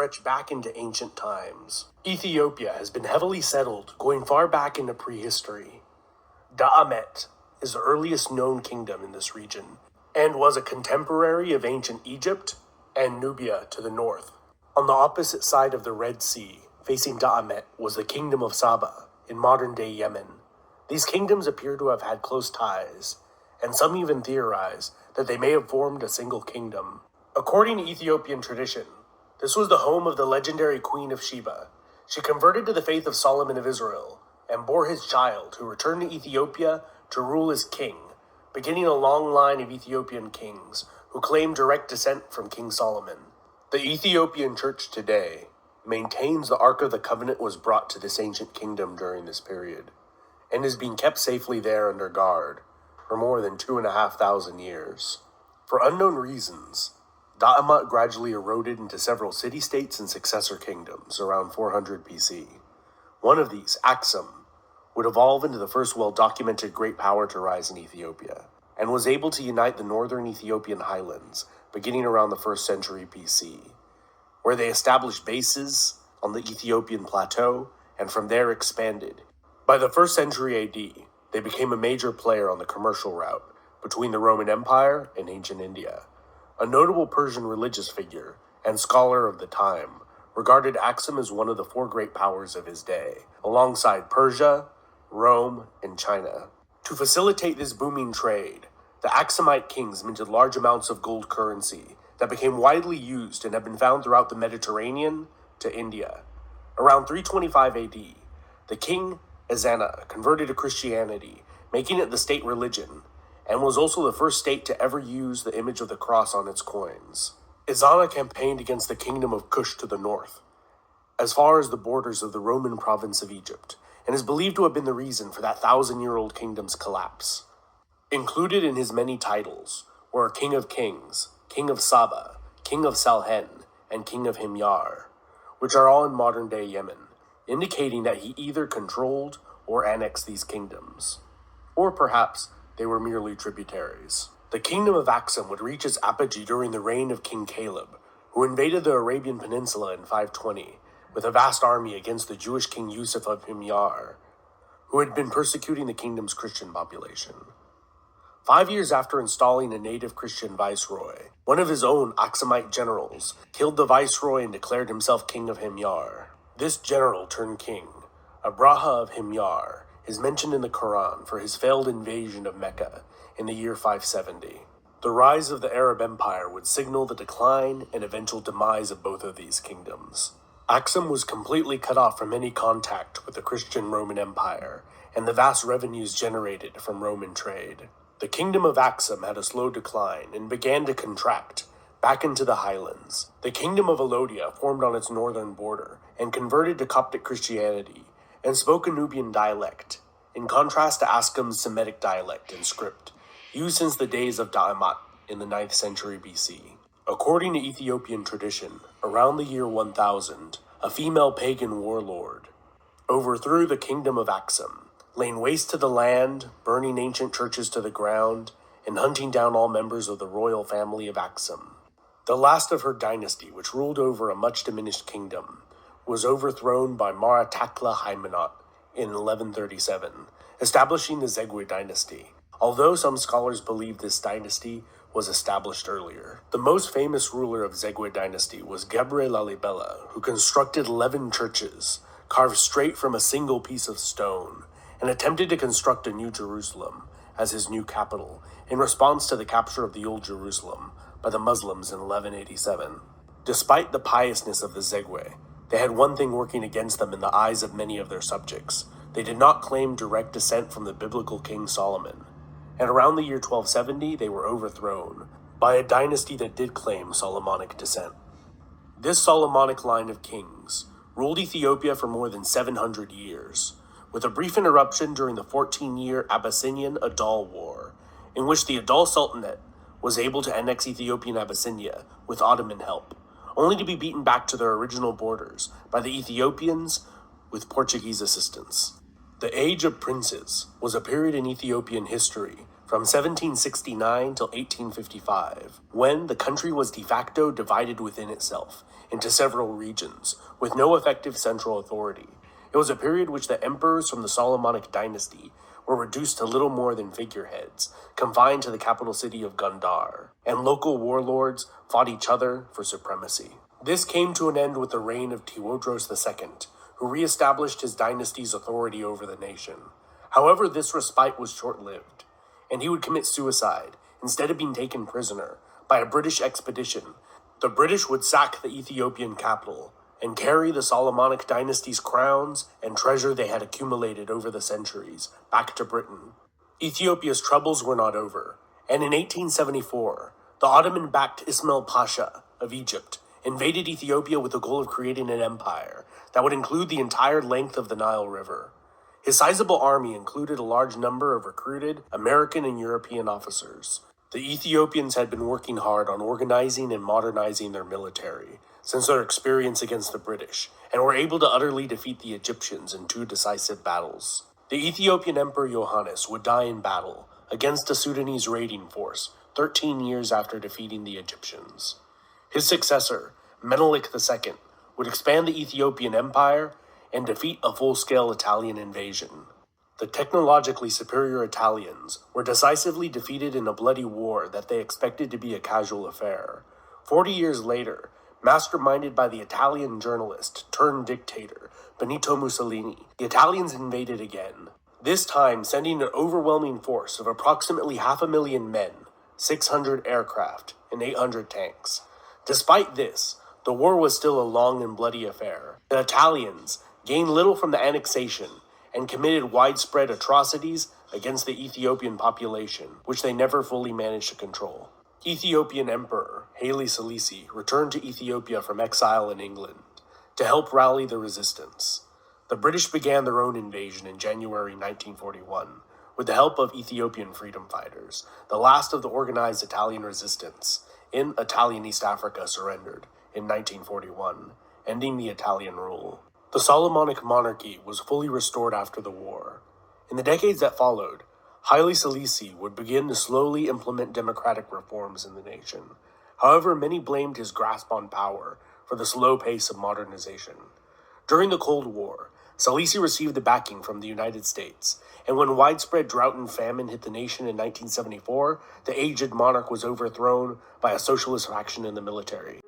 stretch back into ancient times. Ethiopia has been heavily settled, going far back into prehistory. Da'amet is the earliest known kingdom in this region, and was a contemporary of ancient Egypt and Nubia to the north. On the opposite side of the Red Sea, facing Da'amet, was the kingdom of Saba in modern-day Yemen. These kingdoms appear to have had close ties, and some even theorize that they may have formed a single kingdom. According to Ethiopian tradition, this was the home of the legendary Queen of Sheba. She converted to the faith of Solomon of Israel, and bore his child, who returned to Ethiopia to rule as king, beginning a long line of Ethiopian kings who claim direct descent from King Solomon. The Ethiopian Church today maintains the Ark of the Covenant was brought to this ancient kingdom during this period, and is being kept safely there under guard for more than 2,500 years. For unknown reasons, Da'amet gradually eroded into several city-states and successor kingdoms around 400 BC. One of these, Aksum, would evolve into the first well-documented great power to rise in Ethiopia, and was able to unite the northern Ethiopian highlands beginning around the 1st century BC, where they established bases on the Ethiopian plateau and from there expanded. By the 1st century AD, they became a major player on the commercial route between the Roman Empire and ancient India. A notable Persian religious figure and scholar of the time regarded Aksum as one of the 4 great powers of his day, alongside Persia, Rome, and China. To facilitate this booming trade, the Aksumite kings minted large amounts of gold currency that became widely used and have been found throughout the Mediterranean to India. Around 325 AD, the king Ezana converted to Christianity, making it the state religion, and was also the first state to ever use the image of the cross on its coins. Ezana campaigned against the kingdom of Kush to the north, as far as the borders of the Roman province of Egypt, and is believed to have been the reason for that 1,000-year-old kingdom's collapse. Included in his many titles were King of Kings, King of Saba, King of Salhen, and King of Himyar, which are all in modern-day Yemen, indicating that he either controlled or annexed these kingdoms. Or perhaps they were merely tributaries. The kingdom of Aksum would reach its apogee during the reign of King Caleb, who invaded the Arabian Peninsula in 520 with a vast army against the Jewish king Yusuf of Himyar, who had been persecuting the kingdom's Christian population. 5 years after installing a native Christian viceroy, one of his own Aksumite generals killed the viceroy and declared himself king of Himyar. This general turned king, Abraha of Himyar, is mentioned in the Quran for his failed invasion of Mecca in the year 570. The rise of the Arab Empire would signal the decline and eventual demise of both of these kingdoms. Aksum was completely cut off from any contact with the Christian Roman Empire and the vast revenues generated from Roman trade. The kingdom of Aksum had a slow decline and began to contract back into the highlands. The kingdom of Alodia formed on its northern border and converted to Coptic Christianity and spoke a Nubian dialect, in contrast to Aksum's Semitic dialect and script, used since the days of Da'amet in the 9th century BC. According to Ethiopian tradition, around the year 1000, a female pagan warlord overthrew the kingdom of Aksum, laying waste to the land, burning ancient churches to the ground, and hunting down all members of the royal family of Aksum. The last of her dynasty, which ruled over a much diminished kingdom, was overthrown by Maratakla Haymanot in 1137, establishing the Zegwe dynasty, although some scholars believe this dynasty was established earlier. The most famous ruler of Zegwe dynasty was Gebre Lalibela, who constructed 11 churches, carved straight from a single piece of stone, and attempted to construct a New Jerusalem as his new capital in response to the capture of the Old Jerusalem by the Muslims in 1187. Despite the piousness of the Zegwe, they had one thing working against them in the eyes of many of their subjects. They did not claim direct descent from the biblical King Solomon, and around the year 1270 they were overthrown by a dynasty that did claim Solomonic descent. This Solomonic line of kings ruled Ethiopia for more than 700 years, with a brief interruption during the 14-year Abyssinian Adal War, in which the Adal Sultanate was able to annex Ethiopian Abyssinia with Ottoman help, only to be beaten back to their original borders by the Ethiopians with Portuguese assistance. The Age of Princes was a period in Ethiopian history from 1769 till 1855, when the country was de facto divided within itself into several regions, with no effective central authority. It was a period which the emperors from the Solomonic dynasty were reduced to little more than figureheads, confined to the capital city of Gondar, and local warlords fought each other for supremacy. This came to an end with the reign of Tewodros II, who re-established his dynasty's authority over the nation. However, this respite was short-lived, and he would commit suicide instead of being taken prisoner by a British expedition. The British would sack the Ethiopian capital and carry the Solomonic dynasty's crowns and treasure they had accumulated over the centuries back to Britain. Ethiopia's troubles were not over, and in 1874, the Ottoman-backed Ismail Pasha of Egypt invaded Ethiopia with the goal of creating an empire that would include the entire length of the Nile River. His sizable army included a large number of recruited American and European officers. The Ethiopians had been working hard on organizing and modernizing their military since their experience against the British, and were able to utterly defeat the Egyptians in 2 decisive battles. The Ethiopian Emperor Yohannes would die in battle against a Sudanese raiding force 13 years after defeating the Egyptians. His successor, Menelik II, would expand the Ethiopian Empire and defeat a full-scale Italian invasion. The technologically superior Italians were decisively defeated in a bloody war that they expected to be a casual affair. 40 years later, masterminded by the Italian journalist turned dictator Benito Mussolini, the Italians invaded again, this time sending an overwhelming force of approximately 500,000 men, 600 aircraft, and 800 tanks. Despite this, the war was still a long and bloody affair. The Italians gained little from the annexation and committed widespread atrocities against the Ethiopian population, which they never fully managed to control. Ethiopian Emperor Haile Selassie returned to Ethiopia from exile in England to help rally the resistance. The British began their own invasion in January 1941 with the help of Ethiopian freedom fighters. The last of the organized Italian resistance in Italian East Africa surrendered in 1941, ending the Italian rule. The Solomonic monarchy was fully restored after the war. In the decades that followed, Haile Selassie would begin to slowly implement democratic reforms in the nation. However, many blamed his grasp on power for the slow pace of modernization. During the Cold War, Selassie received the backing from the United States, and when widespread drought and famine hit the nation in 1974, the aged monarch was overthrown by a socialist faction in the military.